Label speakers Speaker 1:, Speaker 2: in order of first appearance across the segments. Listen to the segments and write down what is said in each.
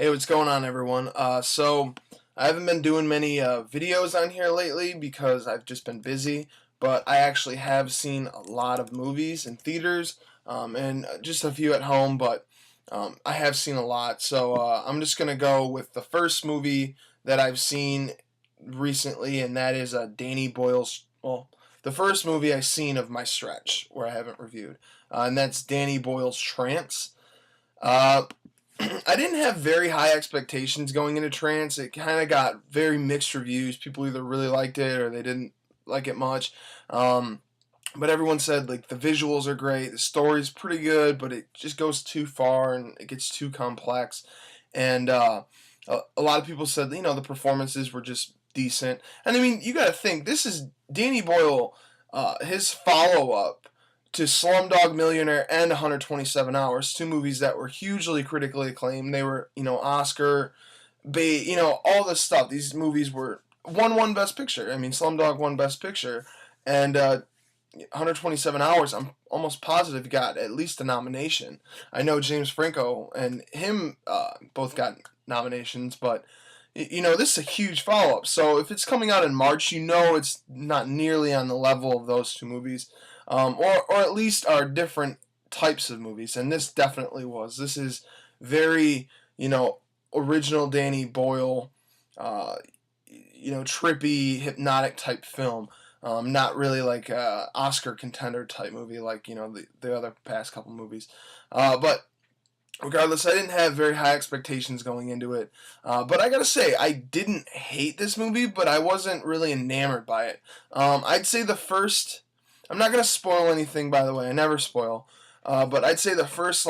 Speaker 1: Hey, what's going on, everyone? So I haven't been doing many videos on here lately because I've just been busy, but I actually have seen a lot of movies in theaters and just a few at home, but I have seen a lot. So I'm just going to go with the first movie that I've seen recently, and that is Danny Boyle's, the first movie I've seen of my stretch where I haven't reviewed, and that's Danny Boyle's Trance. Uh, I didn't have very high expectations going into Trance. It kind of got very mixed reviews. People either really liked it or they didn't like it much. Um, but everyone said like the visuals are great, the story's pretty good, but it just goes too far and it gets too complex. And a lot of people said the performances were just decent. And I mean, you got to think this is Danny Boyle, his follow up to Slumdog Millionaire and 127 Hours, two movies that were hugely critically acclaimed. They were, Oscar bait, all this stuff. These movies were won Best Picture. I mean, Slumdog won Best Picture, and 127 Hours, I'm almost positive got at least a nomination. I know James Franco and him both got nominations, but this is a huge follow-up. So if it's coming out in March, it's not nearly on the level of those two movies, or at least are different types of movies. And this definitely was. This is very, original Danny Boyle, trippy, hypnotic type film. Not really like a Oscar contender type movie like the other past couple movies, but regardless, I didn't have very high expectations going into it. But I gotta say, I didn't hate this movie, but I wasn't really enamored by it. I'd say the first. I'm not gonna spoil anything, by the way. I never spoil. But I'd say the first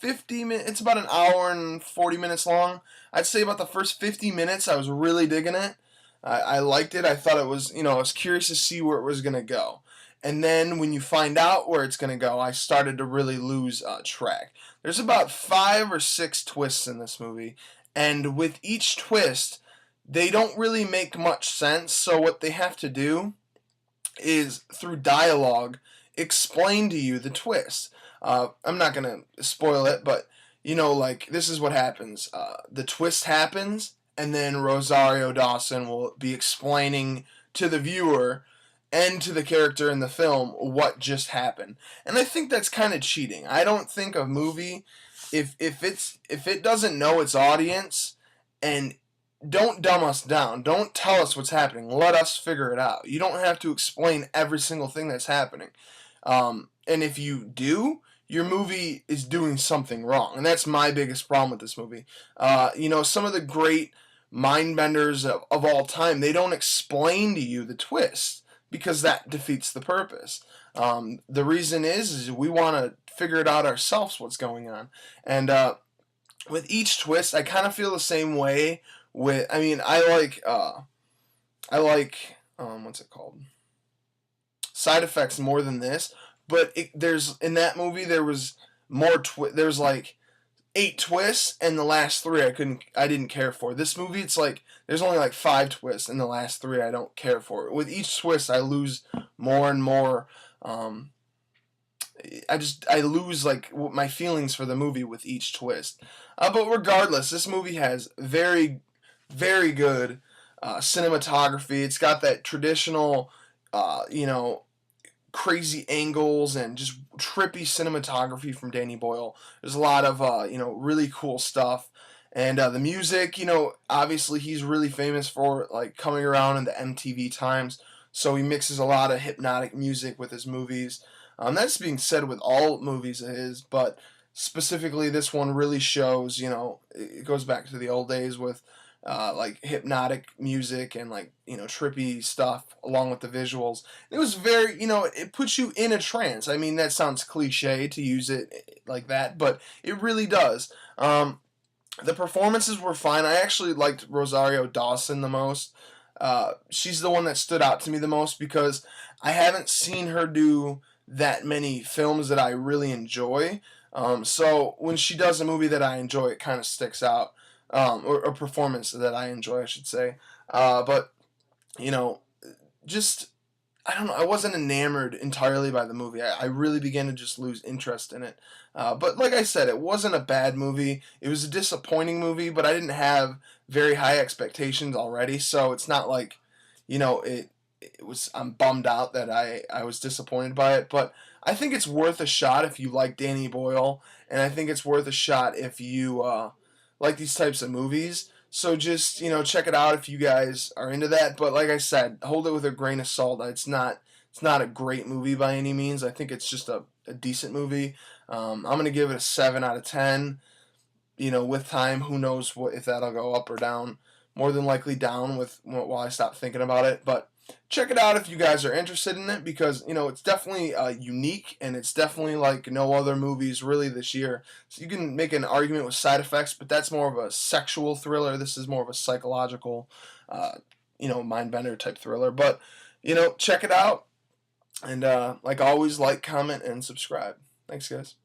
Speaker 1: 50 minutes. It's about an hour and 40 minutes long. I'd say about the first 50 minutes, I was really digging it. I liked it. I thought it was, I was curious to see where it was gonna go. And then when you find out where it's going to go, I started to really lose track. There's about 5 or 6 twists in this movie, and with each twist, they don't really make much sense. So what they have to do is, through dialogue, explain to you the twist. I'm not going to spoil it, but this is what happens. The twist happens, and then Rosario Dawson will be explaining to the viewer and to the character in the film what just happened. And I think that's kind of cheating. I don't think a movie, if it doesn't know its audience, and don't dumb us down, don't tell us what's happening, let us figure it out. You don't have to explain every single thing that's happening. And if you do, your movie is doing something wrong. And that's my biggest problem with this movie. Some of the great mind benders of all time, they don't explain to you the twist, because that defeats the purpose. The reason is we want to figure it out ourselves what's going on. And with each twist, I kind of feel the same way. I like what's it called? Side Effects more than this. But there's in that movie there was more. There's 8 twists, and the last 3 I didn't care for. This movie, it's there's only 5 twists, and the last 3 I don't care for. With each twist, I lose more and more. I lose my feelings for the movie with each twist. But regardless, this movie has very, very good cinematography. It's got that traditional, crazy angles and just trippy cinematography from Danny Boyle. There's a lot of really cool stuff, and the music. Obviously he's really famous for coming around in the MTV times, so he mixes a lot of hypnotic music with his movies. That's being said with all movies of his, but specifically this one really shows. It goes back to the old days with hypnotic music and trippy stuff along with the visuals. It was very, it puts you in a trance. I mean, that sounds cliche to use it like that, but it really does. The performances were fine. I actually liked Rosario Dawson the most. She's the one that stood out to me the most because I haven't seen her do that many films that I really enjoy. So when she does a movie that I enjoy, it kind of sticks out. Or a performance that I enjoy, I should say. But just I don't know. I wasn't enamored entirely by the movie. I really began to just lose interest in it. But like I said, it wasn't a bad movie. It was a disappointing movie, but I didn't have very high expectations already, so it's not like, it was. I'm bummed out that I was disappointed by it. But I think it's worth a shot if you like Danny Boyle, and I think it's worth a shot if you like these types of movies. So just, check it out if you guys are into that. But like I said, hold it with a grain of salt. It's not a great movie by any means. I think it's just a decent movie. I'm gonna give it a 7 out of 10. With time, who knows if that'll go up or down. More than likely down with while I stop thinking about it. But check it out if you guys are interested in it, because it's definitely unique, and it's definitely like no other movies really this year. So you can make an argument with Side Effects, but that's more of a sexual thriller. This is more of a psychological, mind bender type thriller. But check it out, and like always, like, comment, and subscribe. Thanks, guys.